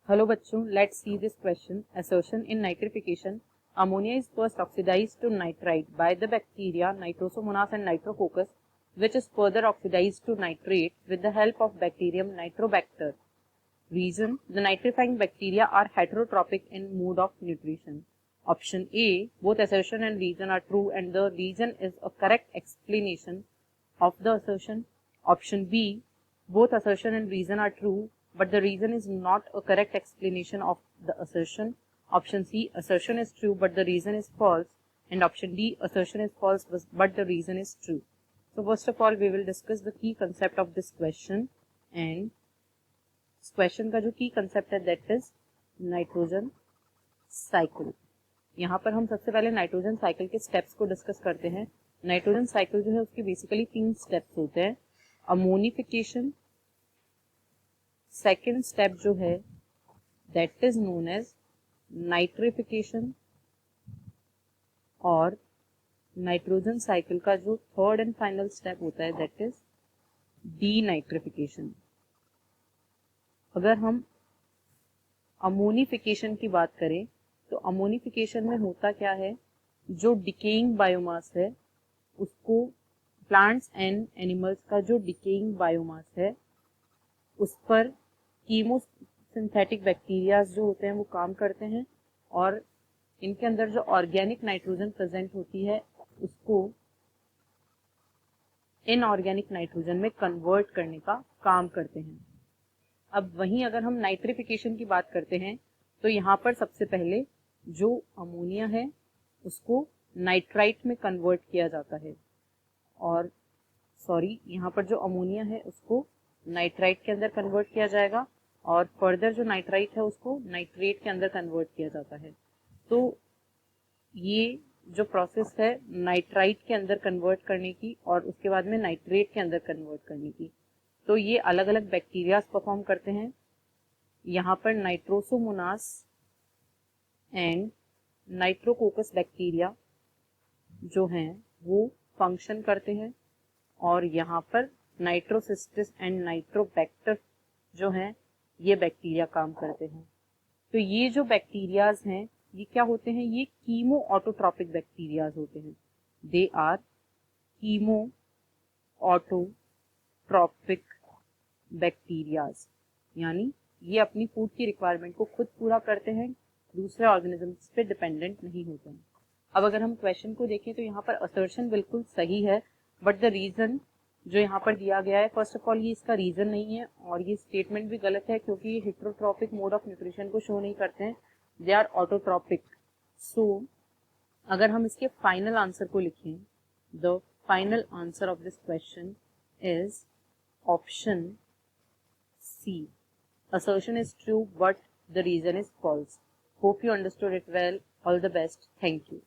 Hello बच्चों, let's see this question. Assertion in nitrification. Ammonia is first oxidized to nitrite by the bacteria Nitrosomonas and Nitrococcus, which is further oxidized to nitrate with the help of bacterium Nitrobacter. Reason: the nitrifying bacteria are heterotropic in mode of nutrition. Option A, both assertion and reason are true and the reason is a correct explanation of the assertion. Option B, both assertion and reason are true, but the reason is not a correct explanation of the assertion. Option C, assertion is true, but the reason is false. And option D, assertion is false, but the reason is true. So first of all, we will discuss the key concept of this question. And इस question का जो की concept है that is nitrogen cycle. यहाँ पर हम सबसे पहले नाइट्रोजन साइकिल के स्टेप्स को डिस्कस करते हैं. नाइट्रोजन साइकिल जो है उसके बेसिकली 3 स्टेप्स होते हैं. अमोनिफिकेशन, सेकेंड स्टेप जो है that is known as nitrification, और नाइट्रोजन साइकिल का जो थर्ड एंड फाइनल स्टेप होता है दैट इज डीनाइट्रिफिकेशन. अगर हम अमोनिफिकेशन की बात करें तो अमोनिफिकेशन में होता क्या है, जो डिकेइंग बायोमास है उसको, प्लांट्स एंड एनिमल्स का जो डिकेइंग बायोमास है उस पर कीमोसिंथेटिक बैक्टीरियाज जो होते हैं वो काम करते हैं और इनके अंदर जो ऑर्गेनिक नाइट्रोजन प्रेजेंट होती है उसको इनऑर्गेनिक नाइट्रोजन में कन्वर्ट करने का काम करते हैं. अब वहीं अगर हम नाइट्रिफिकेशन की बात करते हैं तो यहाँ पर सबसे पहले जो अमोनिया है उसको नाइट्राइट में कन्वर्ट किया जाता है, और यहाँ पर जो अमोनिया है उसको नाइट्राइट के अंदर कन्वर्ट किया जाएगा और फर्दर जो नाइट्राइट है उसको नाइट्रेट के अंदर कन्वर्ट किया जाता है. तो ये जो प्रोसेस है नाइट्राइट के अंदर कन्वर्ट करने की और उसके बाद में नाइट्रेट के अंदर कन्वर्ट करने की, तो ये अलग अलग बैक्टीरियाज परफॉर्म करते हैं. यहाँ पर नाइट्रोसोमोनास एंड नाइट्रोकोकस बैक्टीरिया जो हैं वो फंक्शन करते हैं और यहाँ पर नाइट्रोसिस्टिस एंड नाइट्रोबैक्टर जो हैं ये बैक्टीरिया काम करते हैं. तो ये जो बैक्टीरियाज हैं ये क्या होते हैं, ये कीमो ऑटोट्रॉपिक बैक्टीरियाज होते हैं. They are chemo autotrophic bacterias, यानी ये अपनी फूड की रिक्वायरमेंट को खुद पूरा करते हैं, दूसरे ऑर्गेनिजम्स पे डिपेंडेंट नहीं होते हैं. अब अगर हम क्वेश्चन को देखें तो यहाँ पर असर्शन बिल्कुल सही है, बट द रीजन जो यहाँ पर दिया गया है, फर्स्ट ऑफ ऑल ये इसका रीजन नहीं है और ये स्टेटमेंट भी गलत है क्योंकि ये हेटेरोट्रॉपिक मोड ऑफ न्यूट्रिशन को शो नहीं करते हैं, दे आर ऑटोट्रॉपिक. सो अगर हम इसके फाइनल आंसर को लिखें, the final answer of this question is option C. Assertion is true, but the reason is false. Hope you understood it well. All the best. Thank you.